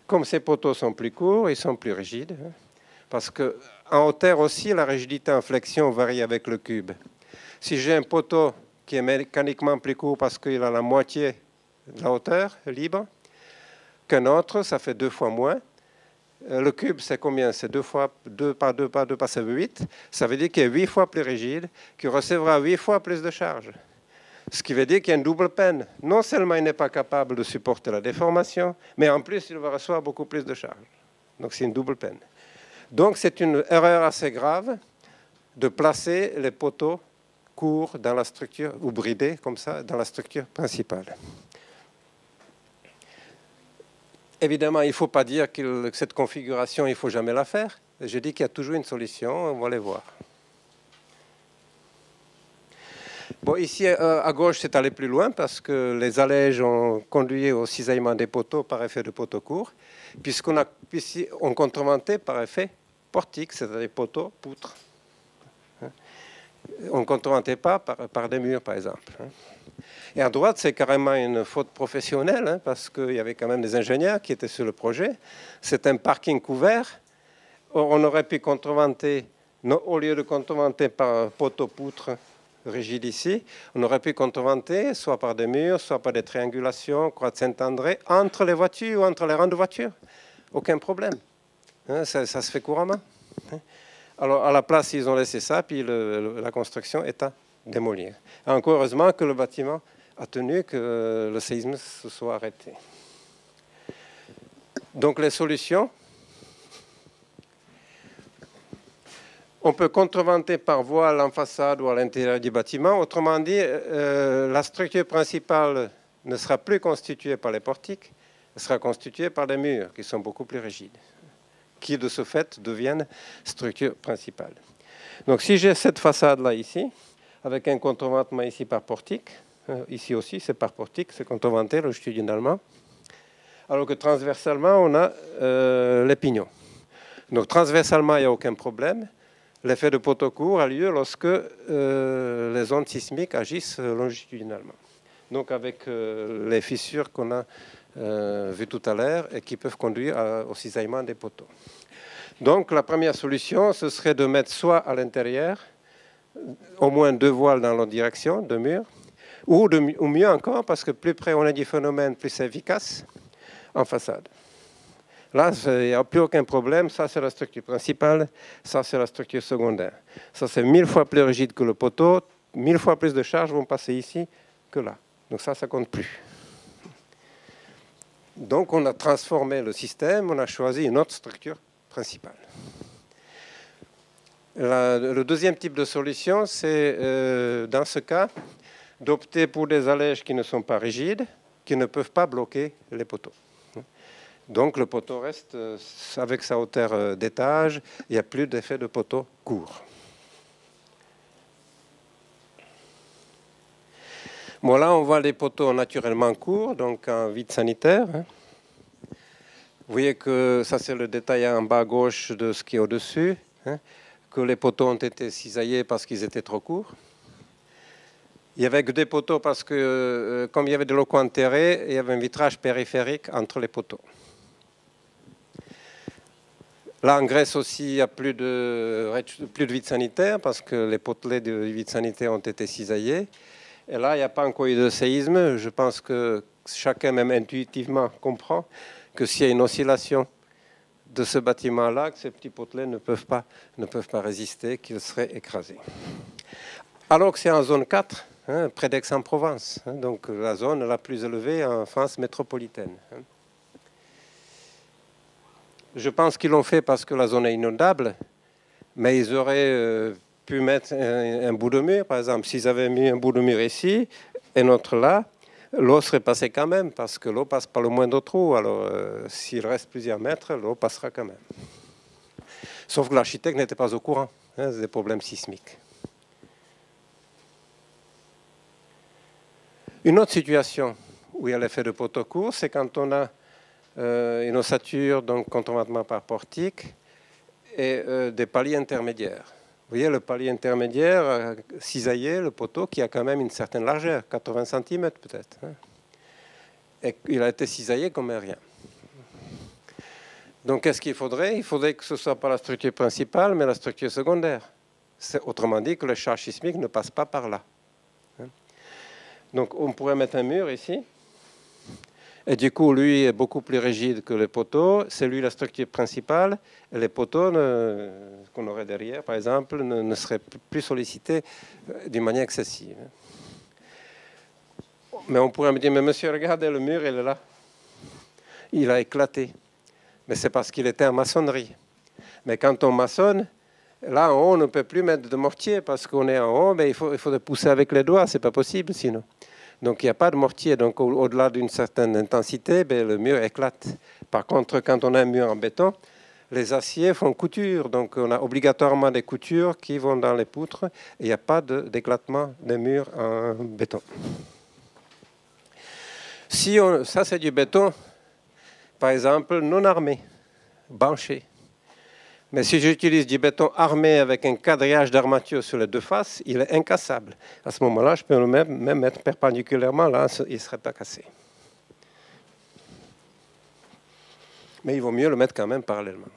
Comme ces poteaux sont plus courts, ils sont plus rigides, parce qu'en hauteur aussi, la rigidité en flexion varie avec le cube. Si j'ai un poteau qui est mécaniquement plus court parce qu'il a la moitié de la hauteur libre qu'un autre, ça fait 2 fois moins. Le cube, c'est combien? C'est 2 fois 2 par 2 par 2 par 8. Ça veut dire qu'il est 8 fois plus rigide, qu'il recevra 8 fois plus de charge. Ce qui veut dire qu'il y a une double peine. Non seulement il n'est pas capable de supporter la déformation, mais en plus, il va recevoir beaucoup plus de charge. Donc, c'est une double peine. Donc, c'est une erreur assez grave de placer les poteaux courts dans la structure, ou bridés comme ça, dans la structure principale. Évidemment, il ne faut pas dire que cette configuration, il ne faut jamais la faire. Je dis qu'il y a toujours une solution, on va les voir. Bon, ici, à gauche, c'est aller plus loin parce que les allèges ont conduit au cisaillement des poteaux par effet de poteaux courts, puisqu'on a ici on contreventé par effet portique, c'est-à-dire poteaux, poutres. On ne contreventait pas par des murs, par exemple. Et à droite, c'est carrément une faute professionnelle, parce qu'il y avait quand même des ingénieurs qui étaient sur le projet. C'est un parking couvert. On aurait pu contreventer, au lieu de contreventer par poteau-poutre rigide ici, on aurait pu contreventer soit par des murs, soit par des triangulations, croix de Saint-André, entre les voitures ou entre les rangs de voitures. Aucun problème. Ça se fait couramment. Alors, à la place, ils ont laissé ça, puis la construction est à démolir. Et encore heureusement que le bâtiment a tenu, que le séisme se soit arrêté. Donc, les solutions. On peut contreventer par voile en façade ou à l'intérieur du bâtiment. Autrement dit, la structure principale ne sera plus constituée par les portiques, elle sera constituée par des murs qui sont beaucoup plus rigides, qui de ce fait deviennent structure principale. Donc si j'ai cette façade-là ici, avec un contreventement ici par portique, ici aussi c'est par portique, c'est contreventé longitudinalement, alors que transversalement on a les pignons. Donc transversalement il n'y a aucun problème. L'effet de poteau court a lieu lorsque les ondes sismiques agissent longitudinalement. Donc avec les fissures qu'on a vues tout à l'heure et qui peuvent conduire au cisaillement des poteaux. Donc la première solution, ce serait de mettre soit à l'intérieur, au moins 2 voiles dans l'autre direction, 2 murs, ou mieux encore, parce que plus près on est du phénomène, plus c'est efficace, en façade. Là, il n'y a plus aucun problème. Ça, c'est la structure principale. Ça, c'est la structure secondaire. Ça, c'est 1000 fois plus rigide que le poteau. 1000 fois plus de charges vont passer ici que là. Donc ça ne compte plus. Donc, on a transformé le système. On a choisi une autre structure principale. Le deuxième type de solution, c'est, dans ce cas, d'opter pour des allèges qui ne sont pas rigides, qui ne peuvent pas bloquer les poteaux. Donc le poteau reste avec sa hauteur d'étage, il n'y a plus d'effet de poteau court. Bon, là, on voit les poteaux naturellement courts, donc en vide sanitaire. Vous voyez que ça, c'est le détail en bas à gauche de ce qui est au-dessus, que les poteaux ont été cisaillés parce qu'ils étaient trop courts. Il n'y avait que des poteaux parce que, comme il y avait des locaux enterrés, il y avait un vitrage périphérique entre les poteaux. Là, en Grèce aussi, il n'y a plus de vide sanitaire parce que les potelets de vide sanitaire ont été cisaillés. Et là, il n'y a pas encore eu de séisme. Je pense que chacun, même intuitivement, comprend que s'il y a une oscillation de ce bâtiment-là, que ces petits potelets ne peuvent pas résister, qu'ils seraient écrasés. Alors que c'est en zone 4, près d'Aix-en-Provence, donc la zone la plus élevée en France métropolitaine. Je pense qu'ils l'ont fait parce que la zone est inondable, mais ils auraient pu mettre un bout de mur, par exemple. S'ils avaient mis un bout de mur ici et notre là, l'eau serait passée quand même, parce que l'eau passe par le moindre trou. Alors, s'il reste plusieurs mètres, l'eau passera quand même. Sauf que l'architecte n'était pas au courant des problèmes sismiques. Une autre situation où il y a l'effet de poteau court, c'est quand on a une ossature, donc contreventement par portique, et des paliers intermédiaires. Vous voyez le palier intermédiaire cisaillé, le poteau, qui a quand même une certaine largeur, 80 cm peut-être. Et il a été cisaillé comme un rien. Donc qu'est-ce qu'il faudrait? Il faudrait que ce ne soit pas la structure principale, mais la structure secondaire. Autrement dit, que les charges sismiques ne passent pas par là. Donc on pourrait mettre un mur ici. Et du coup, lui est beaucoup plus rigide que les poteaux. C'est lui la structure principale. Et les poteaux qu'on aurait derrière, par exemple, ne seraient plus sollicités d'une manière excessive. Mais on pourrait me dire, mais monsieur, regardez, le mur, il est là. Il a éclaté. Mais c'est parce qu'il était en maçonnerie. Mais quand on maçonne, Là, en haut, on ne peut plus mettre de mortier parce qu'on est en haut, mais il faut le pousser avec les doigts, c'est pas possible sinon. Donc, il n'y a pas de mortier. Donc, au-delà d'une certaine intensité, ben, le mur éclate. Par contre, quand on a un mur en béton, les aciers font couture. Donc, on a obligatoirement des coutures qui vont dans les poutres. Et il n'y a pas d'éclatement des murs en béton. Si ça, c'est du béton, par exemple, non armé, banché. Mais si j'utilise du béton armé avec un quadrillage d'armature sur les deux faces, il est incassable. À ce moment-là, je peux le même mettre perpendiculairement, là, il ne serait pas cassé. Mais il vaut mieux le mettre quand même parallèlement.